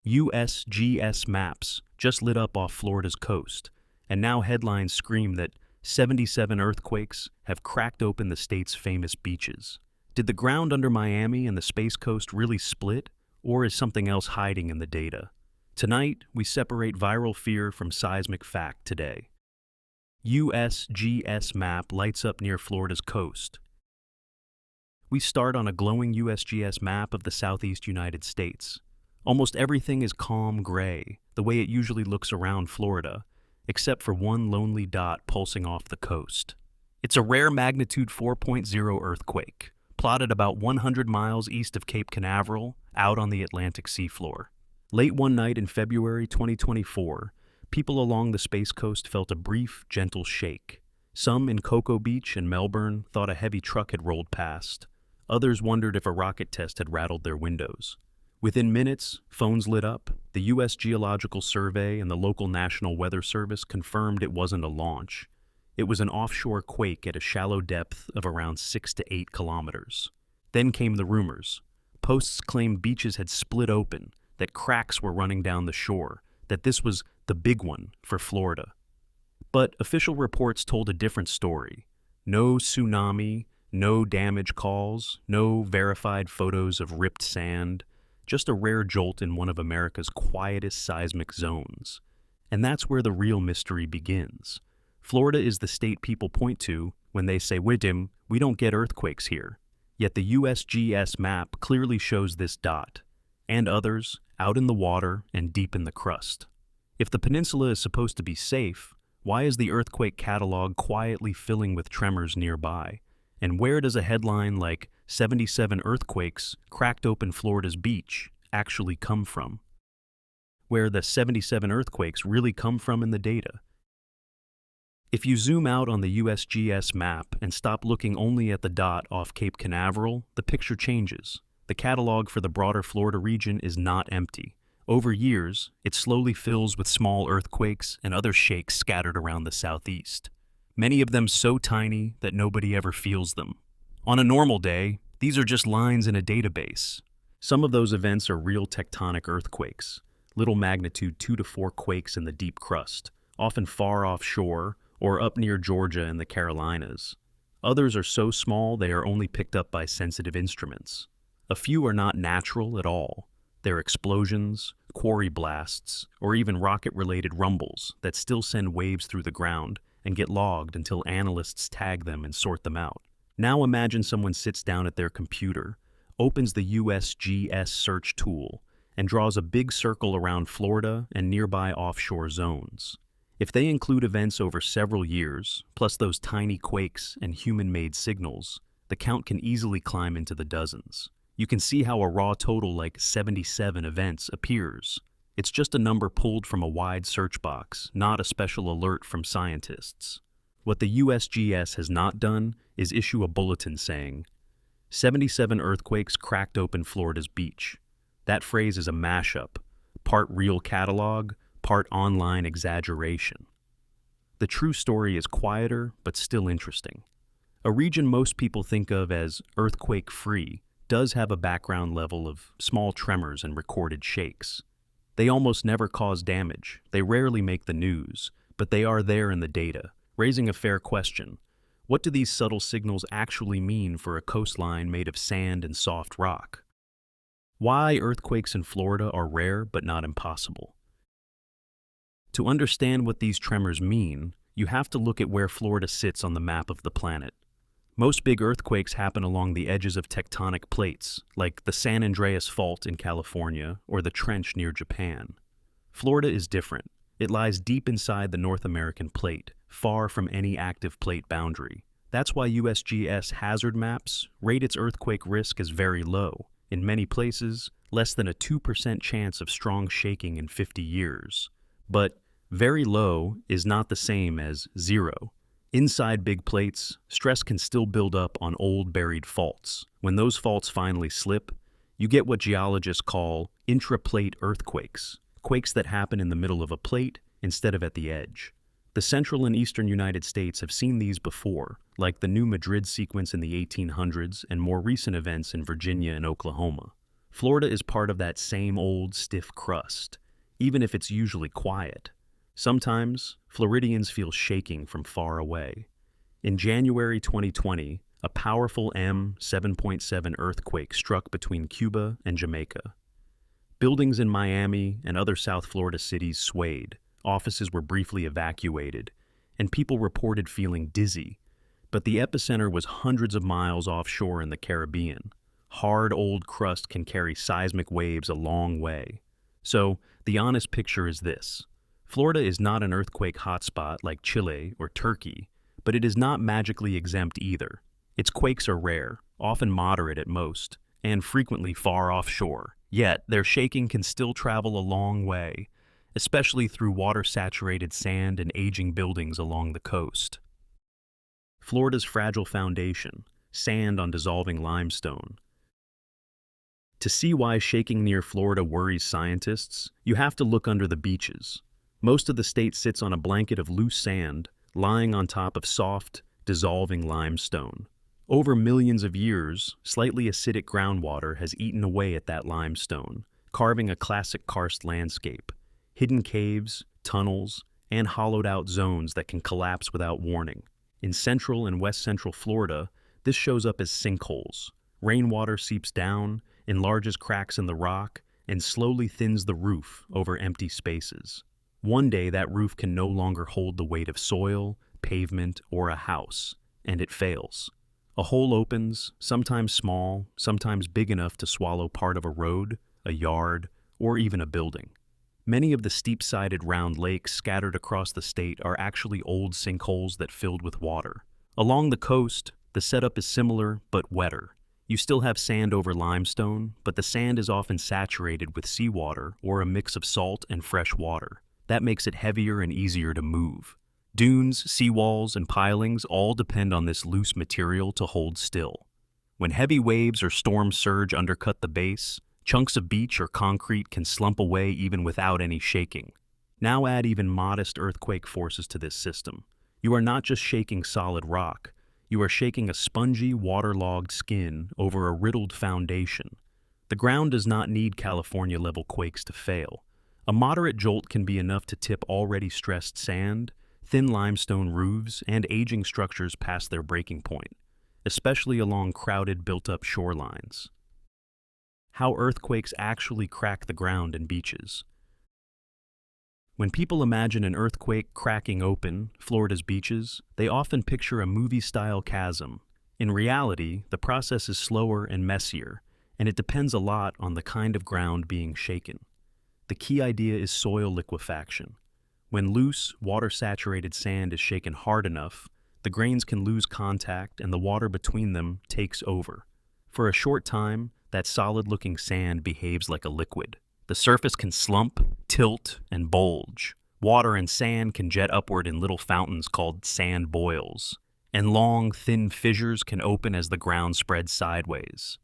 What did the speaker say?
USGS maps just lit up off Florida's coast, and now headlines scream that 77 earthquakes have cracked open the state's famous beaches. Did the ground under Miami and the Space Coast really split, or is something else hiding in the data? Tonight, we separate viral fear from seismic fact today. USGS map lights up near Florida's coast. We start on a glowing USGS map of the southeast United States. Almost everything is calm gray, the way it usually looks around Florida, except for one lonely dot pulsing off the coast. It's a rare magnitude 4.0 earthquake, plotted about 100 miles east of Cape Canaveral, out on the Atlantic seafloor. Late one night in February 2024, people along the Space Coast felt a brief, gentle shake. Some in Cocoa Beach and Melbourne thought a heavy truck had rolled past. Others wondered if a rocket test had rattled their windows. Within minutes, phones lit up. The U.S. Geological Survey and the local National Weather Service confirmed it wasn't a launch. It was an offshore quake at a shallow depth of around 6 to 8 kilometers. Then came the rumors. Posts claimed beaches had split open, that cracks were running down the shore, that this was the big one for Florida. But official reports told a different story. No tsunami, no damage calls, no verified photos of ripped sand, just a rare jolt in one of America's quietest seismic zones. And that's where the real mystery begins. Florida is the state people point to when they say, "Widdim, we don't get earthquakes here." Yet the USGS map clearly shows this dot, and others, out in the water and deep in the crust. If the peninsula is supposed to be safe, why is the earthquake catalog quietly filling with tremors nearby? And where does a headline like 77 earthquakes cracked open Florida's beach actually come from? Where the 77 earthquakes really come from in the data? If you zoom out on the USGS map and stop looking only at the dot off Cape Canaveral, the picture changes. The catalog for the broader Florida region is not empty. Over years, it slowly fills with small earthquakes and other shakes scattered around the southeast. Many of them so tiny that nobody ever feels them. On a normal day, these are just lines in a database. Some of those events are real tectonic earthquakes, little magnitude 2 to 4 quakes in the deep crust, often far offshore or up near Georgia and the Carolinas. Others are so small they are only picked up by sensitive instruments. A few are not natural at all. They're explosions, quarry blasts, or even rocket-related rumbles that still send waves through the ground and get logged until analysts tag them and sort them out. Now imagine someone sits down at their computer, opens the USGS search tool, and draws a big circle around Florida and nearby offshore zones. If they include events over several years, plus those tiny quakes and human-made signals, the count can easily climb into the dozens. You can see how a raw total like 77 events appears. It's just a number pulled from a wide search box, not a special alert from scientists. What the USGS has not done is issue a bulletin saying, 77 earthquakes cracked open Florida's beach. That phrase is a mashup, part real catalog, part online exaggeration. The true story is quieter, but still interesting. A region most people think of as earthquake-free does have a background level of small tremors and recorded shakes. They almost never cause damage, they rarely make the news, but they are there in the data, raising a fair question. What do these subtle signals actually mean for a coastline made of sand and soft rock? Why earthquakes in Florida are rare but not impossible? To understand what these tremors mean, you have to look at where Florida sits on the map of the planet. Most big earthquakes happen along the edges of tectonic plates, like the San Andreas Fault in California or the Trench near Japan. Florida is different. It lies deep inside the North American plate, far from any active plate boundary. That's why USGS hazard maps rate its earthquake risk as very low. In many places, less than a 2% chance of strong shaking in 50 years. But very low is not the same as zero. Inside big plates, stress can still build up on old buried faults. When those faults finally slip, you get what geologists call intraplate earthquakes, quakes that happen in the middle of a plate instead of at the edge. The central and eastern United States have seen these before, like the New Madrid sequence in the 1800s and more recent events in Virginia and Oklahoma. Florida is part of that same old stiff crust, even if it's usually quiet. Sometimes, Floridians feel shaking from far away. In January 2020, a powerful M7.7 earthquake struck between Cuba and Jamaica. Buildings in Miami and other South Florida cities swayed, offices were briefly evacuated, and people reported feeling dizzy. But the epicenter was hundreds of miles offshore in the Caribbean. Hard old crust can carry seismic waves a long way. So, the honest picture is this. Florida is not an earthquake hotspot like Chile or Turkey, but it is not magically exempt either. Its quakes are rare, often moderate at most, and frequently far offshore. Yet, their shaking can still travel a long way, especially through water-saturated sand and aging buildings along the coast. Florida's fragile foundation, sand on dissolving limestone. To see why shaking near Florida worries scientists, you have to look under the beaches. Most of the state sits on a blanket of loose sand, lying on top of soft, dissolving limestone. Over millions of years, slightly acidic groundwater has eaten away at that limestone, carving a classic karst landscape. Hidden caves, tunnels, and hollowed-out zones that can collapse without warning. In central and west-central Florida, this shows up as sinkholes. Rainwater seeps down, enlarges cracks in the rock, and slowly thins the roof over empty spaces. One day, that roof can no longer hold the weight of soil, pavement, or a house, and it fails. A hole opens, sometimes small, sometimes big enough to swallow part of a road, a yard, or even a building. Many of the steep-sided round lakes scattered across the state are actually old sinkholes that filled with water. Along the coast, the setup is similar but wetter. You still have sand over limestone, but the sand is often saturated with seawater or a mix of salt and fresh water. That makes it heavier and easier to move. Dunes, seawalls, and pilings all depend on this loose material to hold still. When heavy waves or storm surge undercut the base, chunks of beach or concrete can slump away even without any shaking. Now add even modest earthquake forces to this system. You are not just shaking solid rock, you are shaking a spongy, waterlogged skin over a riddled foundation. The ground does not need California-level quakes to fail. A moderate jolt can be enough to tip already stressed sand, thin limestone roofs, and aging structures past their breaking point, especially along crowded, built-up shorelines. How earthquakes actually crack the ground and beaches. When people imagine an earthquake cracking open Florida's beaches, they often picture a movie-style chasm. In reality, the process is slower and messier, and it depends a lot on the kind of ground being shaken. The key idea is soil liquefaction. When loose, water-saturated sand is shaken hard enough, the grains can lose contact and the water between them takes over. For a short time, that solid-looking sand behaves like a liquid. The surface can slump, tilt, and bulge. Water and sand can jet upward in little fountains called sand boils, and long, thin fissures can open as the ground spreads sideways.